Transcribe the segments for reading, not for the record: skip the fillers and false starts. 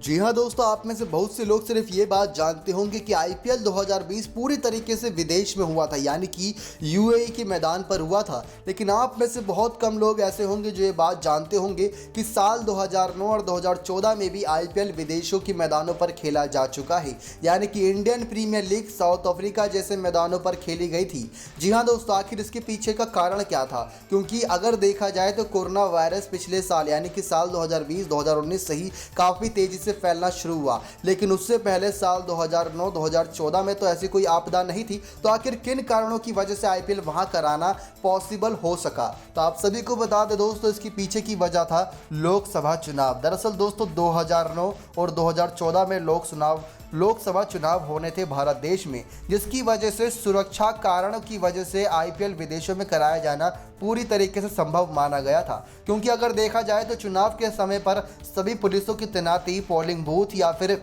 जी हाँ दोस्तों, आप में से बहुत से लोग सिर्फ ये बात जानते होंगे कि आईपीएल 2020 पूरी तरीके से विदेश में हुआ था, यानी कि यूएई के मैदान पर हुआ था। लेकिन आप में से बहुत कम लोग ऐसे होंगे जो ये बात जानते होंगे कि साल 2009 और 2014 में भी आईपीएल विदेशों के मैदानों पर खेला जा चुका है, यानी कि Indian Premier League South Africa जैसे मैदानों पर खेली गई थी। जी हाँ दोस्तों, आखिर इसके पीछे का कारण क्या था? क्योंकि अगर देखा जाए तो कोरोना वायरस पिछले साल यानी कि साल 2020-2019 से ही काफ़ी तेज़ी से फैलना शुरू हुआ, लेकिन उससे पहले साल 2009-2014 में तो ऐसी कोई आपदा नहीं थी। तो आखिर किन कारणों की वजह से आईपीएल वहां कराना पॉसिबल हो सका? तो आप सभी को बता दें दोस्तों, इसकी पीछे की वजह था लोकसभा चुनाव। दरअसल दोस्तों 2009 और 2014 में लोकसभा चुनाव होने थे भारत देश में, जिसकी वजह से सुरक्षा कारणों की वजह से आईपीएल विदेशों में कराया जाना पूरी तरीके से संभव माना गया था। क्योंकि अगर देखा जाए तो चुनाव के समय पर सभी पुलिसों की तैनाती पोलिंग बूथ या फिर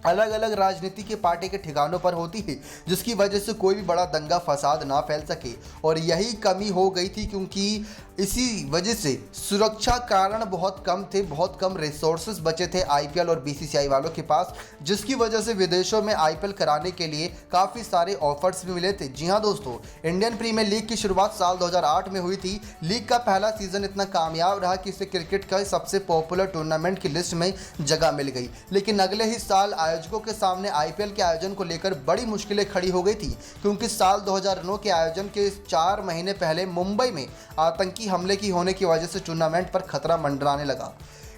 अलग अलग राजनीति के पार्टी के ठिकानों पर होती है, जिसकी वजह से कोई भी बड़ा दंगा फसाद ना फैल सके। और यही कमी हो गई थी, क्योंकि इसी वजह से सुरक्षा कारण बहुत कम थे, बहुत कम रिसोर्सेज बचे थे आईपीएल और बीसीसीआई वालों के पास, जिसकी वजह से विदेशों में आईपीएल कराने के लिए काफ़ी सारे ऑफर्स भी मिले थे। जी हाँ दोस्तों, इंडियन प्रीमियर लीग की शुरुआत साल 2008 में हुई थी। लीग का पहला सीजन इतना कामयाब रहा कि इसे क्रिकेट का सबसे पॉपुलर टूर्नामेंट की लिस्ट में जगह मिल गई। लेकिन अगले ही साल आयोजकों के सामने आईपीएल के आयोजन को लेकर बड़ी मुश्किलें खड़ी हो गई थी, क्योंकि साल 2009 के आयोजन के 4 महीने पहले मुंबई में आतंकी हमले की होने की वजह से टूर्नामेंट पर खतरा मंडराने लगा।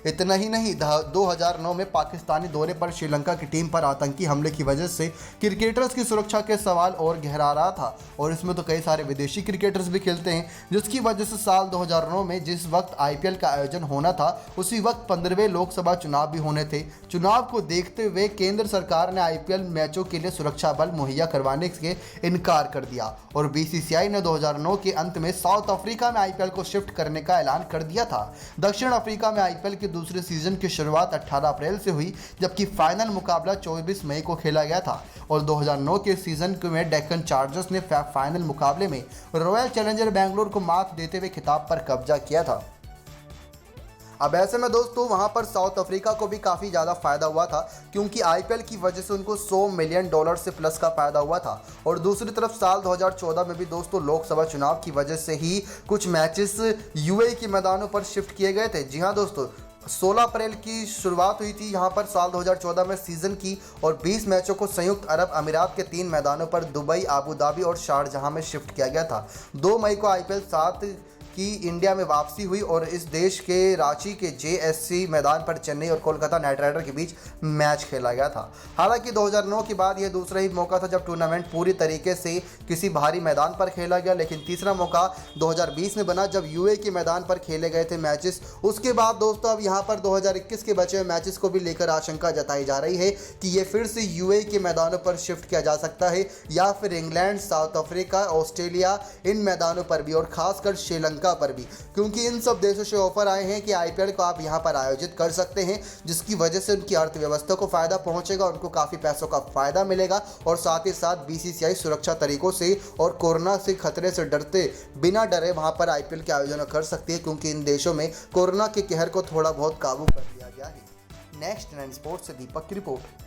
इतना ही नहीं, 2009 में पाकिस्तानी दौरे पर श्रीलंका की टीम पर आतंकी हमले की वजह से क्रिकेटर्स की सुरक्षा के सवाल और गहरा रहा था, और इसमें तो कई सारे विदेशी क्रिकेटर्स भी खेलते हैं, जिसकी वजह से साल 2009 में जिस वक्त आईपीएल का आयोजन होना था उसी वक्त 15वें लोकसभा चुनाव भी होने थे। चुनाव को देखते हुए केंद्र सरकार ने आईपीएल मैचों के लिए सुरक्षा बल मुहैया करवाने से इनकार कर दिया, और बीसीसीआई ने 2009 के अंत में साउथ अफ्रीका में आईपीएल को शिफ्ट करने का ऐलान कर दिया था। दक्षिण अफ्रीका में आईपीएल के दूसरे सीजन की शुरुआत 18 अप्रैल से हुई, जबकि फाइनल मुकाबला 24 मई को खेला गया था। और 2009 के सीजन में डेक्कन चार्जर्स ने फाइनल मुकाबले में रॉयल चैलेंजर बेंगलुरु को मात देते हुए खिताब पर कब्जा किया था। अब ऐसे में दोस्तों वहां पर साउथ अफ्रीका को भी काफ़ी ज़्यादा फ़ायदा हुआ था, क्योंकि आईपीएल की वजह से उनको $100 मिलियन से प्लस का फ़ायदा हुआ था। और दूसरी तरफ साल 2014 में भी दोस्तों लोकसभा चुनाव की वजह से ही कुछ मैचेस यूएई के मैदानों पर शिफ्ट किए गए थे। जी हाँ दोस्तों, 16 अप्रैल की शुरुआत हुई थी यहाँ पर साल 2014 में सीज़न की, और 20 मैचों को संयुक्त अरब अमीरात के 3 मैदानों पर दुबई, आबू धाबी और शारजहां में शिफ्ट किया गया था। 2 मई को आईपीएल 7 की इंडिया में वापसी हुई, और इस देश के रांची के जेएससी मैदान पर चेन्नई और कोलकाता नाइट राइडर के बीच मैच खेला गया था। हालांकि 2009 के बाद यह दूसरा ही मौका था जब टूर्नामेंट पूरी तरीके से किसी भारी मैदान पर खेला गया, लेकिन तीसरा मौका 2020 में बना जब यूएई के मैदान पर खेले गए थे मैचेस। उसके बाद दोस्तों अब यहाँ पर 2021 के बचे हुए मैचेस को भी लेकर आशंका जताई जा रही है कि ये फिर से यूएई के मैदानों पर शिफ्ट किया जा सकता है, या फिर इंग्लैंड, साउथ अफ्रीका, ऑस्ट्रेलिया इन मैदानों पर भी, और खासकर श्रीलंका पर भी, क्योंकि इन सब देशों से ऑफर आए हैं कि आईपीएल को आप यहां पर आयोजित कर सकते हैं, जिसकी वजह से उनकी अर्थव्यवस्था को फायदा पहुंचेगा, उनको काफी पैसों का फायदा मिलेगा, और साथ ही साथ बीसीसीआई सुरक्षा तरीकों से और कोरोना से खतरे से डरते बिना डरे वहां पर आईपीएल के आयोजन कर सकती है, क्योंकि इन देशों में कोरोना के कहर को थोड़ा बहुत काबू कर लिया गया है। नेक्स्ट 9 स्पोर्ट्स से दीपक की रिपोर्ट।